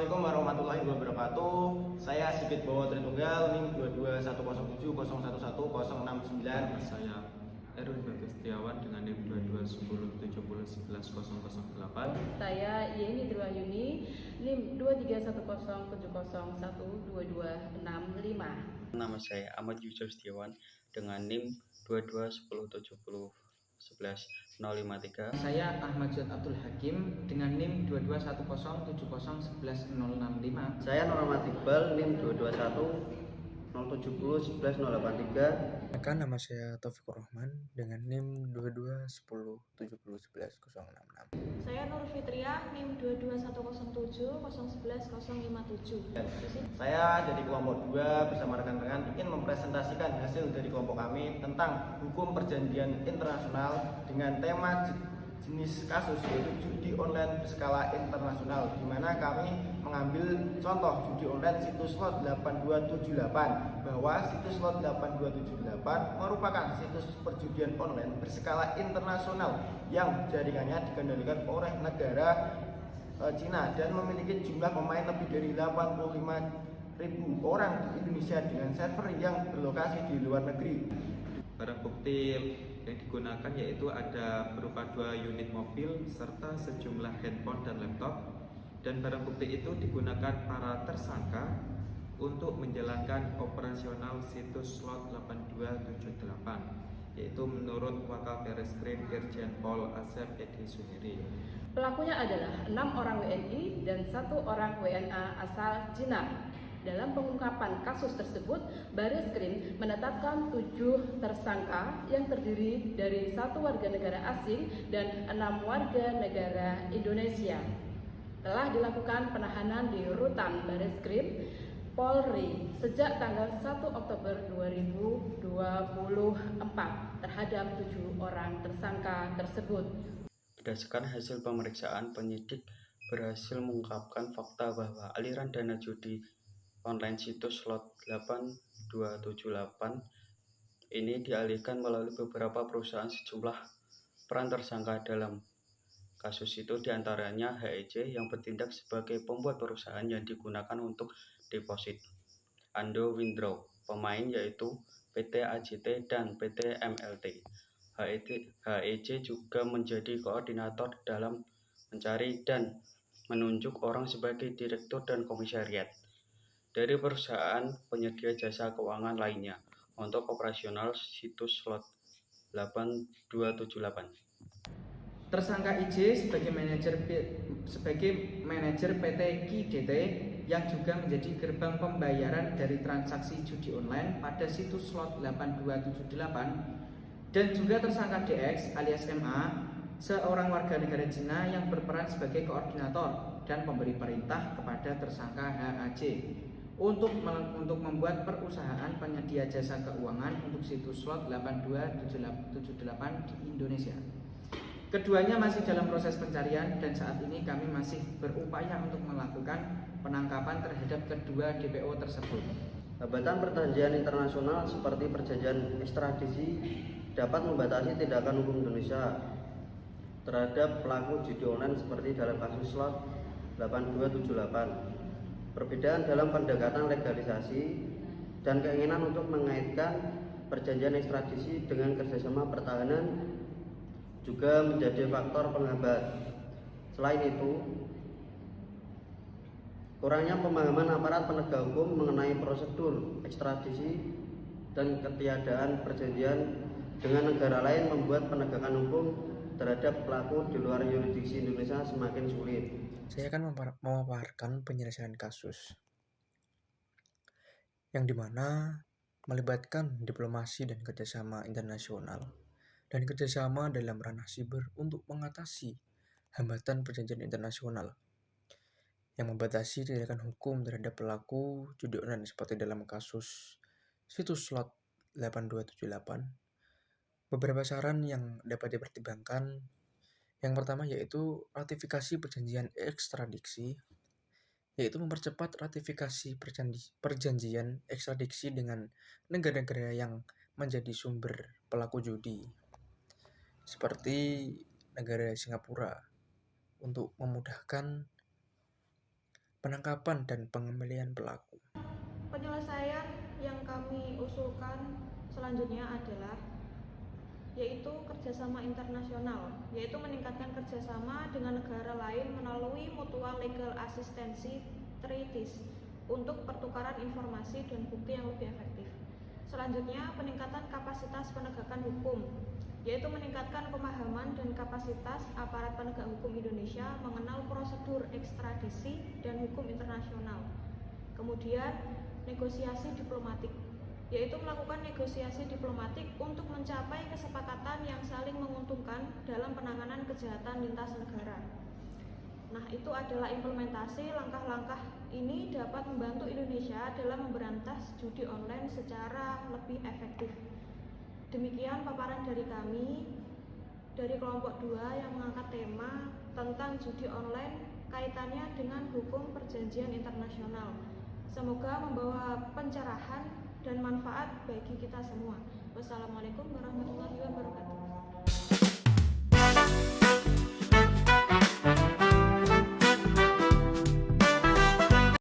Assalamualaikum warahmatullahi wabarakatuh. Saya Sigit Bowo Tritunggal, NIM 22107011069. Saya Erwin Bagus Setiawan dengan NIM 221070110008. Saya Yeni Triwayuni, NIM 23101022665. Nama saya Ahmad Yusuf Setiawan dengan NIM 221070110053. Saya Ahmad Zud Abdul Hakim dengan NIM 221070111065. Saya Muhammad Iqbal, NIM 22107011083. Nama saya Taufikur Rahman dengan NIM 221070110066. Saya Nur Fitria, NIM 22107011057. Saya dari kelompok 2 bersama rekan-rekan ingin mempresentasikan hasil dari kelompok kami tentang hukum perjanjian internasional dengan tema jenis kasus yaitu judi online berskala internasional, di mana kami mengambil contoh judi online situs slot 8278, bahwa situs slot 8278 merupakan situs perjudian online berskala internasional yang jaringannya dikendalikan oleh negara Cina dan memiliki jumlah pemain lebih dari 85.000 orang di Indonesia dengan server yang berlokasi di luar negeri. Barang bukti yang digunakan yaitu ada berupa 2 unit mobil serta sejumlah handphone dan laptop, dan barang bukti itu digunakan para tersangka untuk menjalankan operasional situs slot 8278, yaitu menurut Wakal Barreskrim Irjen Pol Asep Edi Suheri. Pelakunya adalah 6 orang WNI dan 1 orang WNA asal Cina. Dalam pengungkapan kasus tersebut, Barreskrim menetapkan 7 tersangka yang terdiri dari 1 warga negara asing dan 6 warga negara Indonesia. Telah dilakukan penahanan di Rutan Barreskrim Polri sejak tanggal 1 Oktober 2024 terhadap 7 orang tersangka tersebut. Berdasarkan hasil pemeriksaan, penyidik berhasil mengungkapkan fakta bahwa aliran dana judi online situs slot 8278 ini dialihkan melalui beberapa perusahaan. Sejumlah peran tersangka dalam kasus itu diantaranya HEC yang bertindak sebagai pembuat perusahaan yang digunakan untuk deposit, Ando Windrow pemain yaitu PT AJT dan PT MLT. HEC juga menjadi koordinator dalam mencari dan menunjuk orang sebagai direktur dan komisariat dari perusahaan penyedia jasa keuangan lainnya untuk operasional situs slot 8278. Tersangka IJ sebagai manajer PT KIDT yang juga menjadi gerbang pembayaran dari transaksi judi online pada situs slot 8278, dan juga tersangka DX alias MA, seorang warga negara Cina yang berperan sebagai koordinator dan pemberi perintah kepada tersangka HAJ untuk membuat perusahaan penyedia jasa keuangan untuk situs slot 8278 di Indonesia. Keduanya masih dalam proses pencarian dan saat ini kami masih berupaya untuk melakukan penangkapan terhadap kedua DPO tersebut. Hambatan perjanjian internasional seperti perjanjian ekstradisi dapat membatasi tindakan hukum Indonesia terhadap pelaku judi online seperti dalam kasus slot 8278. Perbedaan dalam pendekatan legalisasi dan keinginan untuk mengaitkan perjanjian ekstradisi dengan kerjasama pertahanan juga menjadi faktor penghambat. Selain itu, kurangnya pemahaman aparat penegak hukum mengenai prosedur ekstradisi dan ketiadaan perjanjian dengan negara lain membuat penegakan hukum terhadap pelaku di luar yurisdiksi Indonesia semakin sulit. Saya akan memaparkan penyelesaian kasus yang dimana melibatkan diplomasi dan kerjasama internasional dan kerjasama dalam ranah siber untuk mengatasi hambatan perjanjian internasional yang membatasi tindakan hukum terhadap pelaku judi online seperti dalam kasus situs slot 8278. Beberapa saran yang dapat dipertimbangkan, yang pertama yaitu ratifikasi perjanjian ekstradisi, yaitu mempercepat ratifikasi perjanjian ekstradisi dengan negara-negara yang menjadi sumber pelaku judi, seperti negara Singapura, untuk memudahkan penangkapan dan pengembalian pelaku. Penyelesaian yang kami usulkan selanjutnya adalah yaitu kerjasama internasional, yaitu meningkatkan kerjasama dengan negara lain melalui mutual legal asistensi treaties untuk pertukaran informasi dan bukti yang lebih efektif. Selanjutnya, peningkatan kapasitas penegakan hukum, yaitu meningkatkan pemahaman dan kapasitas aparat penegak hukum Indonesia mengenal prosedur ekstradisi dan hukum internasional. Kemudian, negosiasi diplomatik, yaitu melakukan negosiasi diplomatik untuk mencapai kesepakatan yang saling menguntungkan dalam penanganan kejahatan lintas negara. Nah, itu adalah implementasi langkah-langkah ini dapat membantu Indonesia dalam memberantas judi online secara lebih efektif. Demikian paparan dari kami dari kelompok 2 yang mengangkat tema tentang judi online kaitannya dengan hukum perjanjian internasional. Semoga membawa pencerahan dan manfaat bagi kita semua. Wassalamualaikum warahmatullahi wabarakatuh.